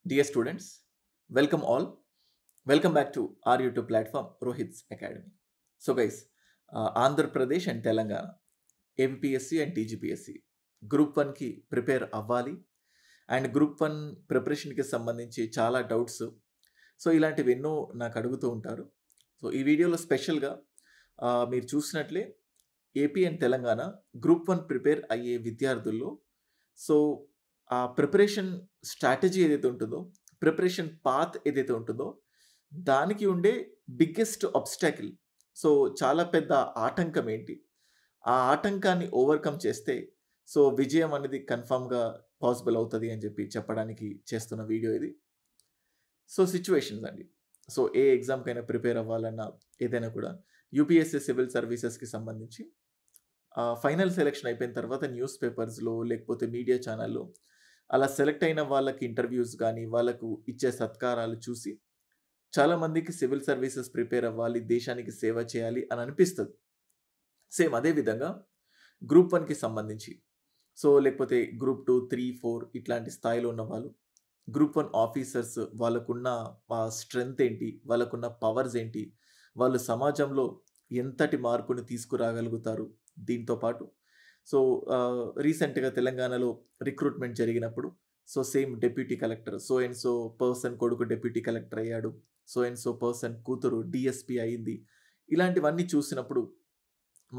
Dear students, welcome all. Welcome back to our YouTube platform, Rohit's Academy. So, guys, Andhra Pradesh and Telangana, MPSC and TGPSC, group వన్కి prepare అవ్వాలి and group one ప్రిపరేషన్కి సంబంధించి చాలా doubts so ఇలాంటివి ఎన్నో నాకు అడుగుతూ ఉంటారు. So ఈ వీడియోలో స్పెషల్గా మీరు చూసినట్లే AP and Telangana group one prepare అయ్యే విద్యార్థుల్లో సో ఆ ప్రిపరేషన్ స్ట్రాటజీ ఏదైతే ఉంటుందో, ప్రిపరేషన్ పాత్ ఏదైతే ఉంటుందో దానికి ఉండే బిగ్గెస్ట్ ఆబ్స్టాకిల్, సో చాలా పెద్ద ఆటంకం ఏంటి, ఆ ఆటంకాన్ని ఓవర్కమ్ చేస్తే సో విజయం అనేది కన్ఫామ్గా పాసిబుల్ అవుతుంది అని చెప్పి చెప్పడానికి చేస్తున్న వీడియో ఇది. సో సిచ్యువేషన్స్ అండి, సో ఏ ఎగ్జామ్కైనా ప్రిపేర్ అవ్వాలన్నా ఏదైనా కూడా యూపీఎస్సీ సివిల్ సర్వీసెస్కి సంబంధించి ఫైనల్ సెలెక్షన్ అయిపోయిన తర్వాత న్యూస్ పేపర్స్లో లేకపోతే మీడియా ఛానల్లో అలా సెలెక్ట్ అయిన వాళ్ళకి ఇంటర్వ్యూస్ కానీ వాళ్ళకు ఇచ్చే సత్కారాలు చూసి చాలామందికి సివిల్ సర్వీసెస్ ప్రిపేర్ అవ్వాలి, దేశానికి సేవ చేయాలి అని అనిపిస్తుంది. సేమ్ అదేవిధంగా గ్రూప్ వన్కి సంబంధించి సో లేకపోతే గ్రూప్ 2, 3, 4 ఇట్లాంటి స్థాయిలో ఉన్న వాళ్ళు, గ్రూప్ వన్ ఆఫీసర్స్ వాళ్ళకున్న స్ట్రెంగ్త్ ఏంటి, వాళ్ళకున్న పవర్స్ ఏంటి, వాళ్ళు సమాజంలో ఎంతటి మార్పుని తీసుకురాగలుగుతారు. దీంతోపాటు సో రీసెంట్గా తెలంగాణలో రిక్రూట్మెంట్ జరిగినప్పుడు so same deputy collector so and so person కొడుకు డెప్యూటీ కలెక్టర్ అయ్యాడు, సో అండ్ సో పర్సన్ కూతురు డిఎస్పీ అయింది. ఇలాంటివన్నీ చూసినప్పుడు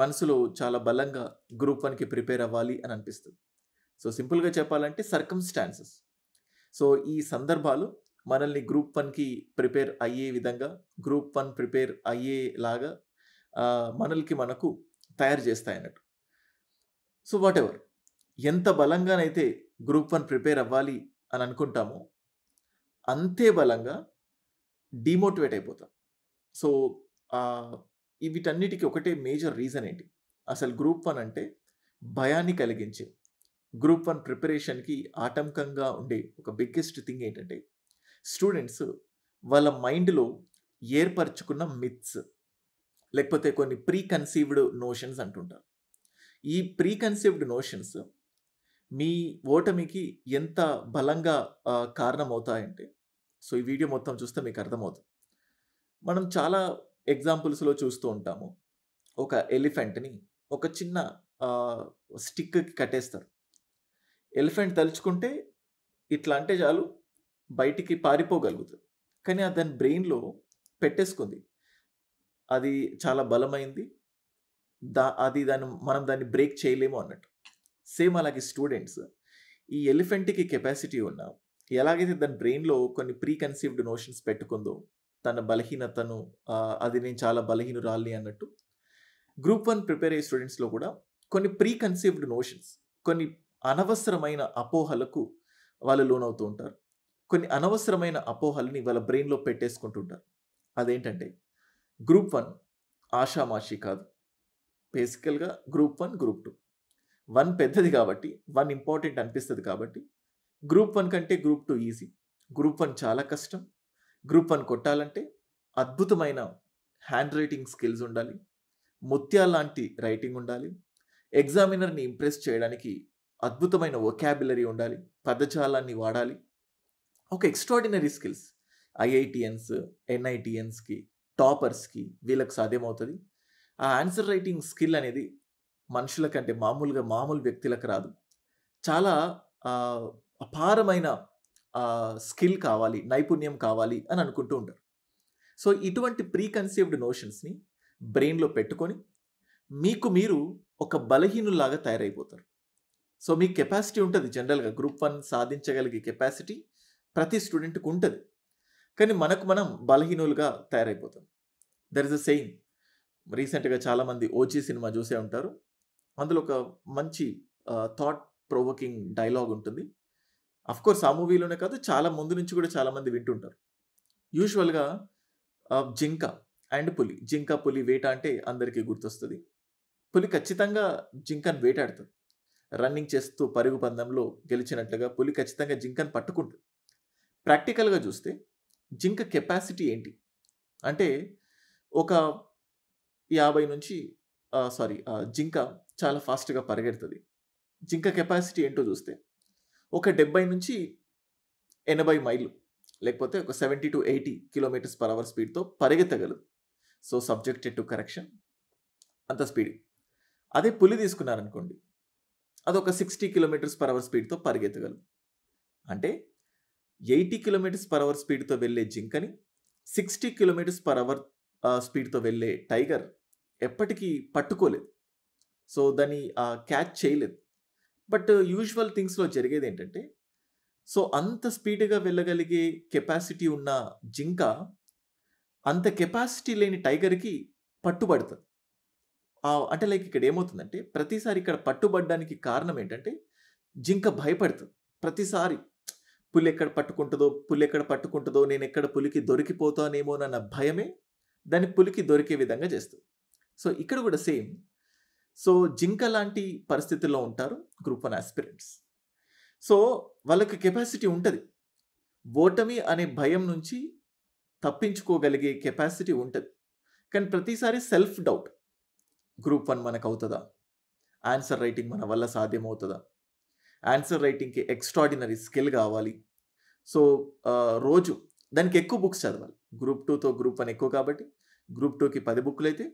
మనసులో చాలా బలంగా గ్రూప్ వన్కి ప్రిపేర్ అవ్వాలి అని అనిపిస్తుంది. సో సింపుల్గా చెప్పాలంటే సర్కమ్స్టాన్సెస్, సో ఈ సందర్భాలు మనల్ని గ్రూప్ వన్కి ప్రిపేర్ అయ్యే విధంగా, గ్రూప్ వన్ ప్రిపేర్ అయ్యేలాగా మనకు తయారు చేస్తాయి అన్నట్టు. సో వాట్ ఎవర్, ఎంత బలంగానైతే గ్రూప్ వన్ ప్రిపేర్ అవ్వాలి అని అనుకుంటామో అంతే బలంగా డిమోటివేట్ అయిపోతాం. సో వీటన్నిటికీ ఒకటే మేజర్ రీజన్ ఏంటి, అసలు గ్రూప్ వన్ అంటే భయాన్ని కలిగించే, గ్రూప్ వన్ ప్రిపరేషన్కి ఆటంకంగా ఉండే ఒక బిగ్గెస్ట్ థింగ్ ఏంటంటే స్టూడెంట్స్ వాళ్ళ మైండ్లో ఏర్పరచుకున్న మిత్స్ లేకపోతే కొన్ని ప్రీ కన్సీవ్డ్ నోషన్స్ అంటుంటారు. ఈ ప్రీ కన్సీవ్డ్ నోషన్స్ మీ ఓటమికి ఎంత బలంగా కారణమవుతాయంటే సో ఈ వీడియో మొత్తం చూస్తే మీకు అర్థమవుతుంది. మనం చాలా ఎగ్జాంపుల్స్లో చూస్తూ ఉంటాము, ఒక ఎలిఫెంట్ని ఒక చిన్న స్టిక్కి కట్టేస్తారు. ఎలిఫెంట్ తలుచుకుంటే ఇట్లా అంటే చాలు బయటికి పారిపోగలుగుతుంది, కానీ దాని బ్రెయిన్లో పెట్టేసుకుంది అది చాలా బలమైంది, మనం దాన్ని బ్రేక్ చేయలేము అన్నట్టు. సేమ్ అలాగే స్టూడెంట్స్ ఈ ఎలిఫెంట్కి కెపాసిటీ ఉన్న, ఎలాగైతే దాని బ్రెయిన్లో కొన్ని ప్రీ కన్సీవ్డ్ నోషన్స్ పెట్టుకుందో తన బలహీనతను, అది నేను చాలా బలహీనురాల్ని అన్నట్టు, గ్రూప్ వన్ ప్రిపేర్ అయ్యే స్టూడెంట్స్లో కూడా కొన్ని ప్రీ కన్సీవ్డ్ నోషన్స్, కొన్ని అనవసరమైన అపోహలకు వాళ్ళు లోనవుతూ ఉంటారు. కొన్ని అనవసరమైన అపోహల్ని వాళ్ళ బ్రెయిన్లో పెట్టేసుకుంటుంటారు. అదేంటంటే గ్రూప్ వన్ ఆషామాషి కాదు. బేసికల్గా గ్రూప్ వన్, గ్రూప్ 2 1 పెద్దది కాబట్టి 1 ఇంపార్టెంట్ అనిపిస్తుంది కాబట్టి గ్రూప్ 1 కంటే గ్రూప్ 2 ఈజీ. గ్రూప్ 1 చాలా కష్టం. గ్రూప్ 1 కొట్టాలంటే అద్భుతమైన హ్యాండ్ రైటింగ్ స్కిల్స్ ఉండాలి, ముత్యాల లాంటి రైటింగ్ ఉండాలి, ఎగ్జామినర్ని ఇంప్రెస్ చేయడానికి అద్భుతమైన వొకాబులరీ ఉండాలి, పదజాలాన్ని వాడాలి, ఒక ఎక్స్ట్రాడినరీ స్కిల్స్. ఐఐటిఎన్స్, ఎన్ఐటిఎన్స్కి, టాపర్స్కి వీళ్ళకి సాధ్యమవుతుంది. ఆ ఆన్సర్ రైటింగ్ స్కిల్ అనేది మనుషుల కంటే మామూలు వ్యక్తులకు రాదు. చాలా అపారమైన స్కిల్ కావాలి, నైపుణ్యం కావాలి అని అనుకుంటూ ఉంటారు. సో ఇటువంటి ప్రీ కన్సీవ్డ్ నోషన్స్ని బ్రెయిన్లో పెట్టుకొని మీరు ఒక బలహీనులాగా తయారైపోతారు. సో మీకు కెపాసిటీ ఉంటుంది, జనరల్గా గ్రూప్ వన్ సాధించగలిగే కెపాసిటీ ప్రతి స్టూడెంట్కి ఉంటుంది, కానీ మనం బలహీనులుగా తయారైపోతాం. దర్ ఇస్ అ సెయింగ్, రీసెంట్గా చాలామంది ఓజీ సినిమా చూసే ఉంటారు. అందులో ఒక మంచి థాట్ ప్రొవోకింగ్ డైలాగ్ ఉంటుంది. అఫ్కోర్స్ ఆ మూవీలోనే కాదు, చాలా ముందు నుంచి కూడా చాలామంది వింటుంటారు. యూజువల్గా జింక అండ్ పులి, జింక పులి వేట అంటే అందరికీ గుర్తొస్తుంది. పులి ఖచ్చితంగా జింకను వేటాడుతుంది. రన్నింగ్ చేస్తూ పరుగు పందెంలో గెలిచినట్లుగా పులి ఖచ్చితంగా జింకను పట్టుకుంటుంది. ప్రాక్టికల్గా చూస్తే జింక కెపాసిటీ ఏంటి అంటే ఒక 50 నుంచి జింక చాలా ఫాస్ట్గా పరిగెడుతుంది. జింక కెపాసిటీ ఏంటో చూస్తే ఒక 70 నుంచి 80 మైళ్ళు లేకపోతే ఒక 70-80 కిలోమీటర్స్ పర్ అవర్ స్పీడ్తో పరిగెత్తగలదు. సో సబ్జెక్టెడ్ టు కరెక్షన్ అంత స్పీడ్. అదే పులి తీసుకున్నారనుకోండి, అదొక 60 కిలోమీటర్స్ పర్ అవర్ స్పీడ్తో పరిగెత్తగలదు. అంటే 80 కిలోమీటర్స్ పర్ అవర్ స్పీడ్తో వెళ్ళే జింకని 60 కిలోమీటర్స్ పర్ అవర్ స్పీడ్తో వెళ్ళే టైగర్ ఎప్పటికీ పట్టుకోలేదు. సో దాన్ని క్యాచ్ చేయలేదు. బట్ యూజువల్ థింగ్స్లో జరిగేది ఏంటంటే, సో అంత స్పీడ్గా వెళ్ళగలిగే కెపాసిటీ ఉన్న జింక అంత కెపాసిటీ లేని టైగర్కి పట్టుబడుతుంది. అంటే లైక్ ఇక్కడ ఏమవుతుందంటే, ప్రతిసారి ఇక్కడ పట్టుబడడానికి కారణం ఏంటంటే, జింక భయపడుతుంది. ప్రతిసారి పులి ఎక్కడ పట్టుకుంటుందో, నేను ఎక్కడ పులికి దొరికిపోతానేమోనన్న భయమే దాన్ని పులికి దొరికే విధంగా చేస్తుంది. సో ఇక్కడ కూడా సేమ్. సో జింక లాంటి పరిస్థితుల్లో ఉంటారు గ్రూప్ 1 ఆస్పిరెంట్స్. సో వాళ్ళకి కెపాసిటీ ఉంటుంది. ఓటమి అనే భయం నుంచి తప్పించుకోగలిగే కెపాసిటీ ఉంటుంది. కానీ ప్రతిసారి సెల్ఫ్ డౌట్, గ్రూప్ 1 మనకు అవుతుందా, ఆన్సర్ రైటింగ్ మన వల్ల సాధ్యమవుతుందా, ఆన్సర్ రైటింగ్కి ఎక్స్ట్రాడినరీ స్కిల్ కావాలి. సో రోజు దానికి ఎక్కువ బుక్స్ చదవాలి. గ్రూప్ 2తో గ్రూప్ 1 ఎక్కువ కాబట్టి గ్రూప్ 2కి 10 బుక్లు అయితే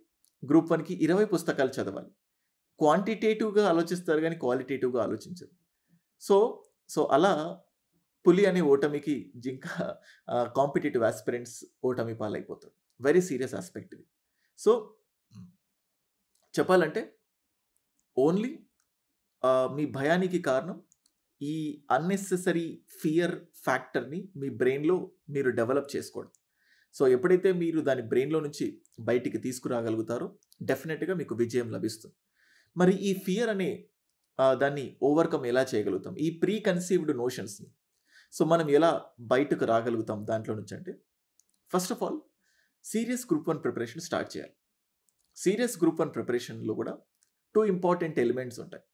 గ్రూప్ 1కి 20 పుస్తకాలు చదవాలి. క్వాంటిటేటివ్గా ఆలోచిస్తారు కానీ క్వాలిటేటివ్గా ఆలోచించరు. సో అలా పులి అనే ఓటమికి జింక కాంపిటేటివ్ ఆస్పిరెంట్స్ ఓటమి పాలైపోతారు. వెరీ సీరియస్ ఆస్పెక్ట్ ఇది. సో చెప్పాలంటే ఓన్లీ మీ భయానికి కారణం ఈ అన్నెసెసరీ ఫియర్ ఫ్యాక్టర్ని మీ బ్రెయిన్లో మీరు డెవలప్ చేసుకోవడం. సో ఎప్పుడైతే మీరు దాని బ్రెయిన్లో నుంచి బయటికి తీసుకురాగలుగుతారో డెఫినెట్గా మీకు విజయం లభిస్తుంది. మరి ఈ ఫియర్ అనే దాన్ని ఓవర్కమ్ ఎలా చేయగలుగుతాం, ఈ ప్రీ కన్సీవ్డ్ నోషన్స్ని సో మనం ఎలా బయటకు రాగలుగుతాం దాంట్లో నుంచి అంటే, first of all serious group 1 preparation start చేయాలి. సీరియస్ గ్రూప్ 1 ప్రిపరేషన్లో కూడా 2 ఇంపార్టెంట్ ఎలిమెంట్స్ ఉంటాయి.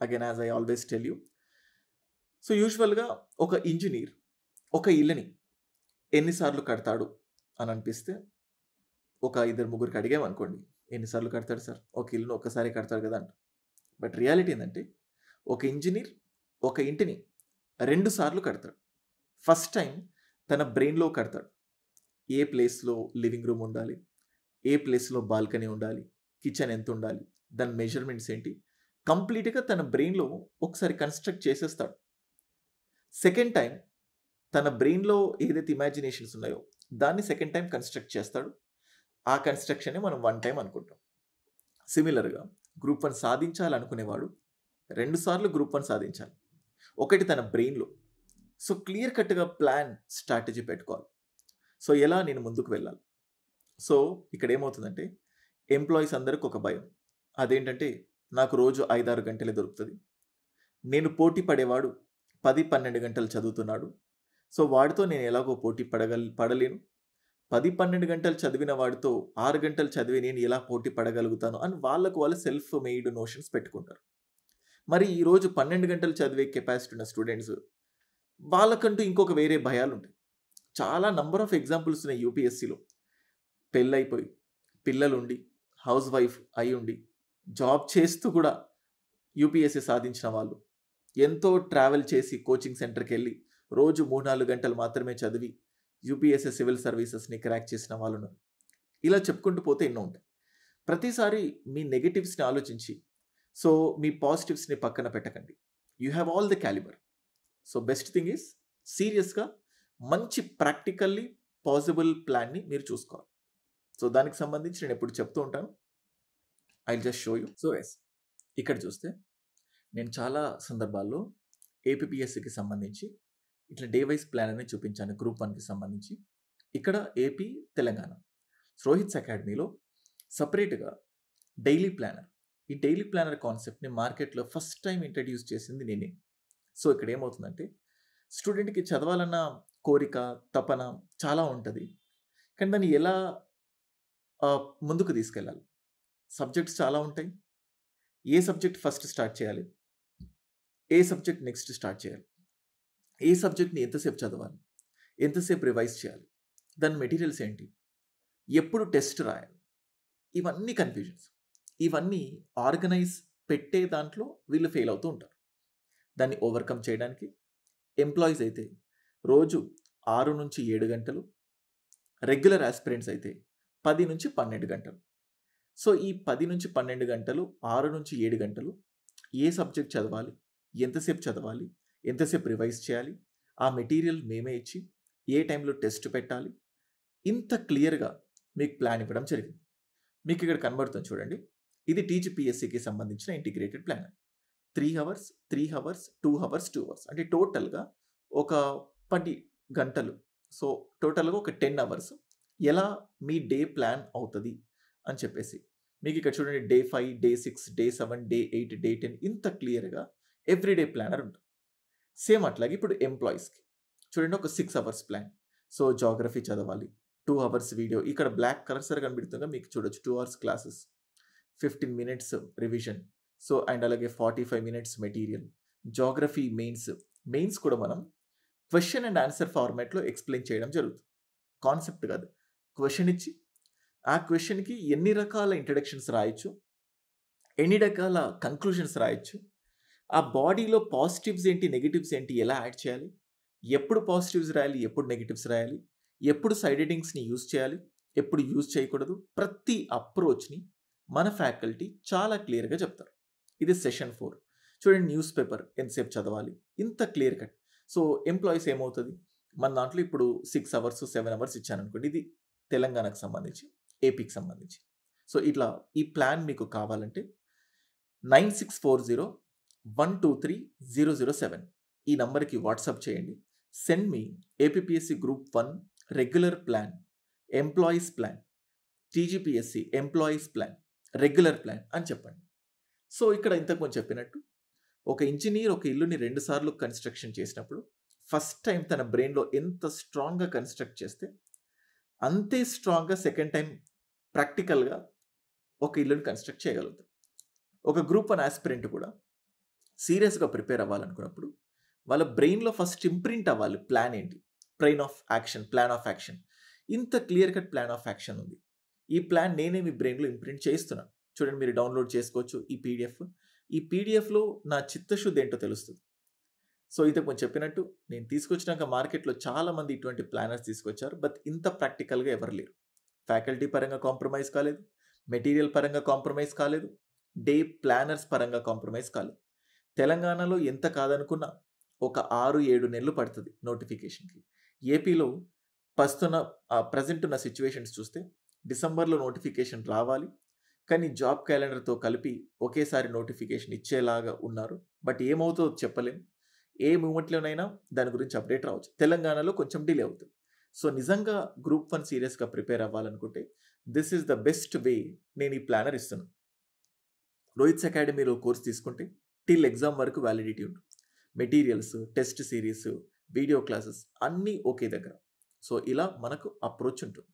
Again as I always tell you, so యూజువల్గా ఒక ఇంజనీర్ ఒక ఇల్లుని ఎన్నిసార్లు కడతాడు అని అనిపిస్తే, ఒక 2-3 అడిగామనుకోండి, ఎన్నిసార్లు కడతాడు సార్, ఒక ఇల్లును ఒక్కసారి కడతాడు కదా అంట. బట్ రియాలిటీ ఏంటంటే, ఒక ఇంజనీర్ ఒక ఇంటిని 2 సార్లు కడతాడు. ఫస్ట్ టైం తన బ్రెయిన్లో కడతాడు. ఏ ప్లేస్లో లివింగ్ రూమ్ ఉండాలి, ఏ ప్లేస్లో బాల్కనీ ఉండాలి, కిచెన్ ఎంత ఉండాలి, దాని మెజర్మెంట్స్ ఏంటి, కంప్లీట్గా తన బ్రెయిన్లో ఒకసారి కన్స్ట్రక్ట్ చేసేస్తాడు. సెకండ్ టైం తన బ్రెయిన్లో ఏదైతే ఇమాజినేషన్స్ ఉన్నాయో దాన్ని సెకండ్ టైం కన్స్ట్రక్ట్ చేస్తాడు. ఆ కన్స్ట్రక్షనే మనం 1 టైం అనుకుంటాం. సిమిలర్గా గ్రూప్ 1 సాధించాలనుకునేవాడు 2 సార్లు గ్రూప్ 1 సాధించాలి. ఒకటి తన బ్రెయిన్లో. సో క్లియర్ కట్గా ప్లాన్, స్ట్రాటజీ పెట్టుకోవాలి. సో ఎలా నేను ముందుకు వెళ్ళాలి. సో ఇక్కడ ఏమవుతుందంటే, ఎంప్లాయీస్ అందరికి ఒక భయం. అదేంటంటే, నాకు రోజు 5-6 గంటలే దొరుకుతుంది, నేను పోటీ పడేవాడు 10-12 గంటలు చదువుతున్నాడు, సో వాడితో నేను ఎలాగో పోటీ పడలేను, 10-12 గంటలు చదివిన వాడితో 6 గంటలు చదివి నేను ఎలా పోటీ పడగలుగుతాను అని వాళ్ళు సెల్ఫ్ మెయిడ్ నోషన్స్ పెట్టుకుంటారు. మరి ఈరోజు 12 గంటలు చదివే కెపాసిటీ ఉన్న స్టూడెంట్స్ వాళ్ళకంటూ ఇంకొక వేరే భయాలు ఉంటాయి. చాలా నంబర్ ఆఫ్ ఎగ్జాంపుల్స్ ఉన్నాయి యూపీఎస్సీలో. పెళ్ళైపోయి పిల్లలుండి హౌస్ వైఫ్ అయి ఉండి జాబ్ చేస్తూ కూడా యూపీఎస్సీ సాధించిన వాళ్ళు, ఎంతో ట్రావెల్ చేసి కోచింగ్ సెంటర్కి వెళ్ళి రోజు 3-4 గంటలు మాత్రమే చదివి యూపీఎస్సీ సివిల్ సర్వీసెస్ని క్రాక్ చేసిన వాళ్ళు ఉన్నారు. ఇలా చెప్పుకుంటూ పోతే ఎన్నో ఉంటాయి. ప్రతిసారి మీ నెగటివ్స్ని ఆలోచించి సో మీ పాజిటివ్స్ని పక్కన పెట్టకండి. You have all the calibre. So best thing is సీరియస్గా మంచి ప్రాక్టికల్లీ పాసిబుల్ ప్లాన్ని మీరు చూసుకోవాలి. సో దానికి సంబంధించి నేను ఎప్పుడు చెప్తూ ఉంటాను. I will just show you. So yes, ఇక్కడ చూస్తే నేను చాలా సందర్భాల్లో ఏపీపీఎస్సీకి సంబంధించి ఇట్లా డే వైజ్ ప్లాన్ అనేది చూపించాను గ్రూప్ 1కి సంబంధించి. ఇక్కడ ఏపీ, తెలంగాణ రోహిత్స్ అకాడమీలో సపరేట్గా డైలీ ప్లానర్, ఈ డైలీ ప్లానర్ కాన్సెప్ట్ని మార్కెట్లో ఫస్ట్ టైం ఇంట్రడ్యూస్ చేసింది నేనే. సో ఇక్కడ ఏమవుతుందంటే, స్టూడెంట్కి చదవాలన్న కోరిక, తపన చాలా ఉంటుంది, కానీ దాన్ని ఎలా ముందుకు తీసుకెళ్ళాలి, సబ్జెక్ట్స్ చాలా ఉంటాయి, ఏ సబ్జెక్ట్ ఫస్ట్ స్టార్ట్ చేయాలి, ఏ సబ్జెక్ట్ నెక్స్ట్ స్టార్ట్ చేయాలి, ఏ సబ్జెక్ట్ని ఎంతసేపు చదవాలి, ఎంతసేపు రివైజ్ చేయాలి, దాని మెటీరియల్స్ ఏంటి, ఎప్పుడు టెస్ట్ రాయాలి, ఇవన్నీ కన్ఫ్యూజన్స్. ఇవన్నీ ఆర్గనైజ్ పెట్టే దాంట్లో వీళ్ళు ఫెయిల్ అవుతూ ఉంటారు. దాన్ని ఓవర్కమ్ చేయడానికి ఎంప్లాయీస్ అయితే రోజు 6-7 గంటలు, రెగ్యులర్ ఆస్పిరెంట్స్ అయితే 10-12 గంటలు. సో, ఈ 10-12 గంటలు, 6-7 గంటలు ఏ సబ్జెక్ట్ చదవాలి, ఎంతసేపు చదవాలి, ఎంతసేపు రివైజ్ చేయాలి, ఆ మెటీరియల్ మేమే ఇచ్చి, ఏ టైంలో టెస్ట్ పెట్టాలి, ఇంత క్లియర్‌గా మీకు ప్లాన్ ఇవ్వడం జరిగింది. మీకు ఇక్కడ కనబడుతుంది చూడండి. ఇది టీజీపీఎస్సీకి సంబంధించిన integrated planner. 3 hours, 3 hours, 2 hours, 2 hours అంటే టోటల్‌గా ఒక 10 గంటలు. సో, టోటల్‌గా ఒక 10 అవర్స్ ఎలా మీ డే ప్లాన్ అవుతది అని చెప్పేసి. మీకు ఇక్కడ చూడండి day 5, day 6, day 7, day 8, day 10 ఇంత క్లియర్‌గా ఎవ్రీడే ప్లానర్ ఉంటుంది. సేమ్ అట్లాగే ఇప్పుడు ఎంప్లాయీస్‌కి చూడండి ఒక 6 అవర్స్ ప్లాన్. సో, జియోగ్రఫీ చదవాలి. 2 అవర్స్ వీడియో. ఇక్కడ బ్లాక్ కర్సర్ కనిపిస్తుందిగా మీకు చూడొచ్చు. 2 hours classes, 15 minutes revision. So, and అలాగే 45 minutes material. Geography mains. Mains కూడా మనం క్వెషన్ అండ్ ఆన్సర్ ఫార్మాట్‌లో ఎక్స్‌ప్లెయిన్ చేయడం జరుగుతుంది. కాన్సెప్ట్ కాదు. క్వెషన్ ఇచ్చి, ఆ క్వెషన్‌కి ఎన్ని రకాల ఇంట్రడక్షన్స్ రాయొచ్చు, ఎన్ని రకాల కంక్లూజన్స్ రాయొచ్చు, ఆ బాడీలో పాజిటివ్స్ ఏంటి, నెగెటివ్స్ ఏంటి, ఎలా యాడ్ చేయాలి, ఎప్పుడు పాజిటివ్స్ రాయాలి, ఎప్పుడు నెగెటివ్స్ రాయాలి, ఎప్పుడు సైడ్ హెడ్డింగ్స్‌ని యూజ్ చేయాలి, ఎప్పుడు యూజ్ చేయకూడదు, ప్రతి అప్రోచ్‌ని మన ఫ్యాకల్టీ చాలా క్లియర్‌గా చెప్తారు. ఇది సెషన్ 4. చూడండి న్యూస్ పేపర్ ఎంతసేపు చదవాలి, ఇంత క్లియర్ కట్. సో, ఎంప్లాయీస్ ఏమవుతది, మన దాంట్లో ఇప్పుడు 6 అవర్స్, 7 అవర్స్ ఇచ్చాననుకోండి. ఇది తెలంగాణకు సంబంధించి, ఏపీకి సంబంధించి. సో, ఇట్లా ఈ ప్లాన్ మీకు కావాలంటే 9640123007 ఈ నంబర్‌కి వాట్సాప్ చేయండి. Send me APPSC group 1 regular plan, employees plan, TGPSC employees plan, regular plan అని చెప్పండి. సో, ఇక్కడ ఇంతకుముందు చెప్పినట్టు ఒక ఇంజినీర్ ఒక ఇల్లుని 2 సార్లు కన్‌స్ట్రక్షన్ చేసినప్పుడు ఫస్ట్ టైమ్ తన బ్రెయిన్‌లో ఎంత స్ట్రాంగ్‌గా కన్‌స్ట్రక్ట్ చేస్తే, అంతే స్ట్రాంగ్‌గా సెకండ్ టైమ్ ప్రాక్టికల్‌గా ఒక ఇల్లుని కన్‌స్ట్రక్ట్ చేయగలుగుతారు. ఒక గ్రూప్ 1 ఆస్పిరెంట్ కూడా సీరియస్‌గా ప్రిపేర్ అవ్వాలనుకున్నప్పుడు వాళ్ళ బ్రెయిన్‌లో ఫస్ట్ ఇంప్రింట్ అవ్వాలి ప్లాన్ ఏంటి, ప్లాన్ ఆఫ్ యాక్షన్. ఇంత clear cut plan of action ఉంది. ఈ ప్లాన్ నేనే మీ బ్రెయిన్‌లో ఇంప్రింట్ చేస్తున్నాను. చూడండి మీరు డౌన్‌లోడ్ చేసుకోవచ్చు ఈ పీడీఎఫ్. ఈ పీడీఎఫ్‌లో నా చిత్తశుద్ధి ఏంటో తెలుస్తుంది. సో, ఇంతకుముందు చెప్పినట్టు నేను తీసుకొచ్చినాక మార్కెట్‌లో చాలామంది ఇటువంటి ప్లానర్స్ తీసుకొచ్చారు. బట్ ఇంత ప్రాక్టికల్‌గా ఎవరు లేరు. ఫ్యాకల్టీ పరంగా కాంప్రమైజ్ కాలేదు. మెటీరియల్ పరంగా కాంప్రమైజ్ కాలేదు. డే ప్లానర్స్ పరంగా కాంప్రమైజ్ కాలేదు. తెలంగాణలో ఎంత కాదనుకున్నా ఒక 6-7 నెలలు పడుతుంది నోటిఫికేషన్‌కి. ఏపీలో ప్రెజెంట్ ఉన్న సిట్యుయేషన్స్ చూస్తే డిసెంబర్‌లో నోటిఫికేషన్ రావాలి. కానీ జాబ్ క్యాలెండర్‌తో కలిపి ఒకేసారి నోటిఫికేషన్ ఇచ్చేలాగా ఉన్నారు. బట్ ఏమవుతుందో చెప్పలేం. ఏ మూమెంట్‌లోనైనా దాని గురించి అప్డేట్ రావచ్చు. తెలంగాణలో కొంచెం డిలే అవుతుంది. సో, నిజంగా గ్రూప్ 1 సీరియస్‌గా ప్రిపేర్ అవ్వాలనుకుంటే this is the best way నేను ఈ ప్లానర్ ఇస్తున్నాను. రోహిత్స్ అకాడమీలో కోర్స్ తీసుకుంటే టిల్ ఎగ్జామ్ వరకు వ్యాలిడిటీ ఉంటుంది. Materials, test series, video classes అన్నీ ఒకే దగ్గర. సో, ఇలా మనకు అప్రోచ్ ఉంటుంది.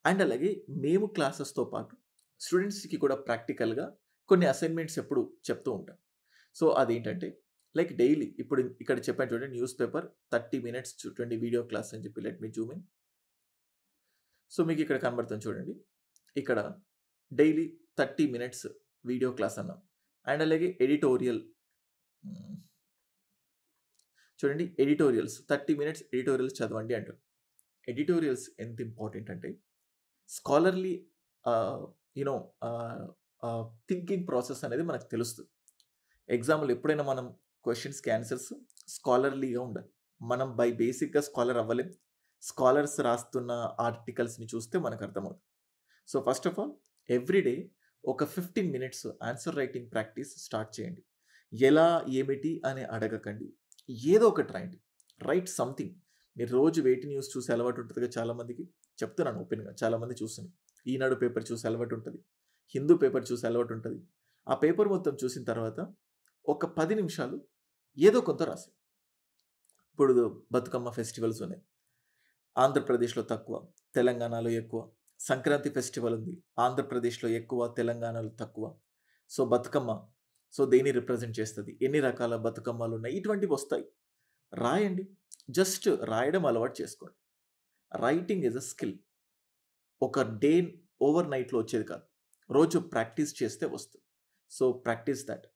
అండ్ అలాగే మేము క్లాసెస్‌తో పాటు స్టూడెంట్స్‌కి కూడా ప్రాక్టికల్‌గా కొన్ని అసైన్‌మెంట్స్ ఎప్పుడు చెప్తూ ఉంటాం. సో, అదేంటంటే లైక్ డైలీ ఇప్పుడు ఇక్కడ చెప్పాను చూడండి న్యూస్ పేపర్ 30 మినిట్స్ చూడండి వీడియో క్లాస్ అని చెప్పి let me Zoom in. So, మీకు ఇక్కడ కనబడుతుంది చూడండి. ఇక్కడ డైలీ 30 మినిట్స్ వీడియో క్లాస్ అన్నాం. అండ్ అలాగే ఎడిటోరియల్ చూడండి ఎడిటోరియల్స్ 30 మినిట్స్ ఎడిటోరియల్స్ చదవండి అంటారు. ఎడిటోరియల్స్ ఎంత ఇంపార్టెంట్ అంటే స్కాలర్లీ యూనో థింకింగ్ ప్రాసెస్ అనేది మనకు తెలుస్తుంది. ఎగ్జామ్‌లో ఎప్పుడైనా మనం క్వెషన్స్‌కి ఆన్సర్స్ స్కాలర్లీగా ఉండాలి. మనం బై బేసిక్‌గా స్కాలర్ అవ్వలేం. స్కాలర్స్ రాస్తున్న ఆర్టికల్స్‌ని చూస్తే మనకు అర్థమవుతుంది. So, first of all every day ఒక 15 minutes answer writing practice start చేయండి. ఎలా, ఏమిటి అని అడగకండి. ఏదో ఒకటి రాయండి. Write something. మీరు రోజు వేటి న్యూస్ చూసే అలవాటు ఉంటదిగా చాలామందికి. చెప్తున్నాను ఓపెన్‌గా చాలామంది చూస్తున్నారు. ఈనాడు పేపర్ చూసే అలవాటు ఉంటది. హిందూ పేపర్ చూసే అలవాటు ఉంటది. ఆ పేపర్ మొత్తం చూసిన తర్వాత ఒక 10 నిమిషాలు ఏదో కొంత రాసేయి. ఇప్పుడు బతుకమ్మ ఫెస్టివల్స్ ఉన్నాయి. ఆంధ్రప్రదేశ్‌లో తక్కువ, తెలంగాణలో ఎక్కువ. సంక్రాంతి ఫెస్టివల్ ఉంది. ఆంధ్రప్రదేశ్‌లో ఎక్కువ, తెలంగాణలో తక్కువ. సో, బతుకమ్మ దేన్ని రిప్రజెంట్ చేస్తది? ఎన్ని రకాల బతుకమ్మలున్నాయి? ఇటువంటివి వస్తాయి. రాయండి. జస్ట్ రాయడం అలవాటు చేసుకోండి. Writing is a skill. ఒక డే ఓవర్ నైట్‌లో వచ్చేది కాదు. రోజు ప్రాక్టీస్ చేస్తే వస్తుంది. So, practice thought.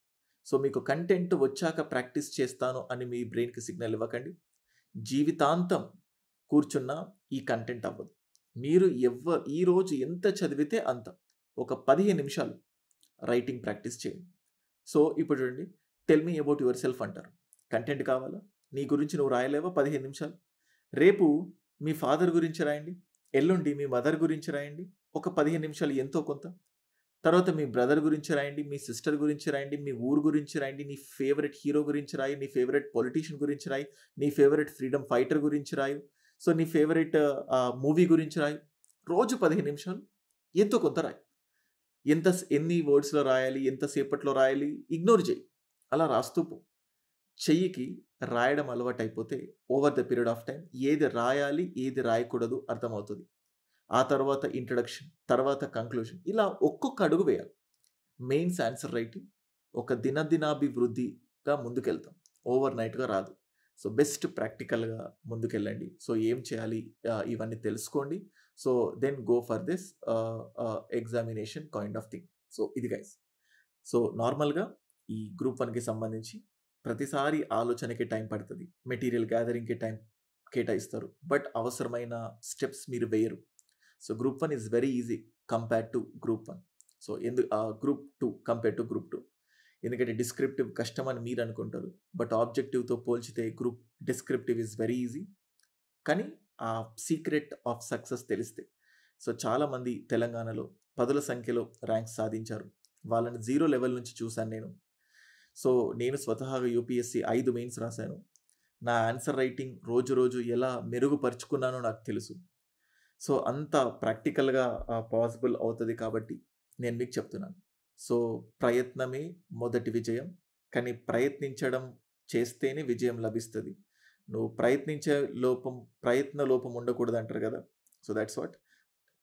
సో, మీకు కంటెంట్ వచ్చాక ప్రాక్టీస్ చేస్తాను అని మీ బ్రెయిన్‌కి సిగ్నల్ ఇవ్వకండి. జీవితాంతం కూర్చున్నా ఈ కంటెంట్ అవ్వదు. మీరు ఈరోజు ఎంత చదివితే అంత. ఒక 15 నిమిషాలు రైటింగ్ ప్రాక్టీస్ చేయండి. సో, ఇప్పుడు చూడండి, tell me about your self అంటారు. కంటెంట్ కావాలా? నీ గురించి నువ్వు రాయలేవా 15 నిమిషాలు? రేపు మీ ఫాదర్ గురించి రాయండి. ఎల్లుండి మీ మదర్ గురించి రాయండి. ఒక 15 నిమిషాలు ఎంతో కొంత. తర్వాత మీ బ్రదర్ గురించి రాయండి, మీ సిస్టర్ గురించి రాయండి, మీ ఊరు గురించి రాయండి, నీ ఫేవరెట్ హీరో గురించి రాయి, నీ ఫేవరెట్ పొలిటీషియన్ గురించి రాయి, నీ ఫేవరెట్ ఫ్రీడమ్ ఫైటర్ గురించి రాయి, సో నీ ఫేవరెట్ మూవీ గురించి రాయి. రోజు 15 నిమిషాలు ఎంతో కొంత రాయి. ఎన్ని వర్డ్స్‌లో రాయాలి, ఎంతసేపట్లో రాయాలి ఇగ్నోర్ చేయి. అలా రాస్తూ పో. చెయ్యికి రాయడం అలవాటైపోతే over the period of time ఏది రాయాలి, ఏది రాయకూడదు అర్థమవుతుంది. ఆ తర్వాత ఇంట్రడక్షన్, తర్వాత కంక్లూజన్, ఇలా ఒక్కొక్క అడుగు వేయాలి. మెయిన్స్ ఆన్సర్ రైటింగ్ ఒక దినాభివృద్ధిగా ముందుకెళ్తాం. ఓవర్ నైట్‌గా రాదు. సో, బెస్ట్ ప్రాక్టికల్‌గా ముందుకెళ్ళండి. సో, ఏం చేయాలి ఇవన్నీ తెలుసుకోండి. So, then go for this examination kind of thing. So, ఇది గైస్. సో, నార్మల్‌గా ఈ గ్రూప్ 1కి సంబంధించి ప్రతిసారి ఆలోచనకి టైం పడతది. మెటీరియల్ గ్యాదరింగ్‌కి టైం కేటాయిస్తారు. బట్ అవసరమైన స్టెప్స్ మీరు వేయరు. So, group 1 is very easy compared to group 1. So, group 2 compared to group 2. ఎందుకంటే డిస్క్రిప్టివ్ కష్టం అని మీరు అనుకుంటారు. బట్ ఆబ్జెక్టివ్‌తో పోల్చితే డిస్క్రిప్టివ్ ఈజ్ వెరీ ఈజీ. కానీ ఆ సీక్రెట్ ఆఫ్ సక్సెస్ తెలిస్తే. సో, చాలామంది తెలంగాణలో పదుల సంఖ్యలో ర్యాంక్స్ సాధించారు. వాళ్ళని 0 లెవెల్ నుంచి చూశాను నేను. సో, నేను స్వతహాగా యూపీఎస్సీ 5 మెయిన్స్ రాశాను. నా ఆన్సర్ రైటింగ్ రోజు ఎలా మెరుగుపరుచుకున్నానో నాకు తెలుసు. సో, అంత ప్రాక్టికల్‌గా పాసిబుల్ అవుతది కాబట్టి నేను మీకు చెప్తున్నాను. సో, ప్రయత్నమే మొదటి విజయం. కానీ ప్రయత్నించడం చేస్తేనే విజయం లభిస్తది. నువ్వు ప్రయత్న లోపం ఉండకూడదంటారు గదా! So, thoughts what.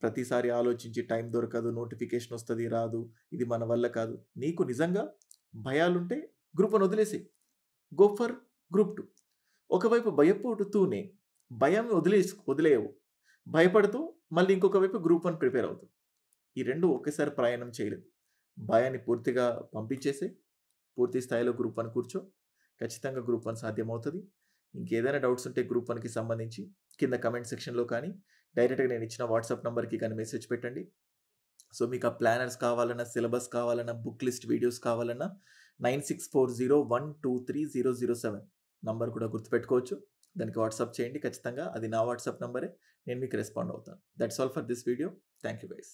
ప్రతిసారి ఆలోచించి టైం దొరకదు, నోటిఫికేషన్ వస్తది, రాదు, ఇది మన వల్ల కాదు. నీకు నిజంగా భయాలుంటే గ్రూప్ 1 వదిలేసేయి. Go for group 2. ఒకవైపు భయపడుతూనే భయం వదిలేయవు. భయపడుతూ మళ్ళీ ఇంకొక వైపు గ్రూప్ 1 ప్రిపేర్ అవుతావు. ఈ 2 ఒకేసారి ప్రయాణం చేయలేవు. భయాన్ని పూర్తిగా పంపించేసేయి. పూర్తి స్థాయిలో గ్రూప్ 1 కూర్చో. ఖచ్చితంగా గ్రూప్ 1 సాధ్యమవుతది. ఇంకేదైనా డౌట్స్ ఉంటే గ్రూప్ 1కి సంబంధించి కింద కమెంట్ సెక్షన్‌లో కానీ, డైరెక్ట్‌గా నేను ఇచ్చిన వాట్సాప్ నంబర్‌కి కానీ మెసేజ్ పెట్టండి. సో, మీకు ఆ ప్లానర్స్ కావాలన్నా, సిలబస్ కావాలన్నా, బుక్ లిస్ట్ వీడియోస్ కావాలన్నా 9640123007 నంబర్ కూడా గుర్తుపెట్టుకోవచ్చు. దానికి వాట్సాప్ చేయండి ఖచ్చితంగా. అది నా వాట్సాప్ నంబరే. నేను మీకు రెస్పాండ్ అవుతాను. That's all for this video. Thank you guys.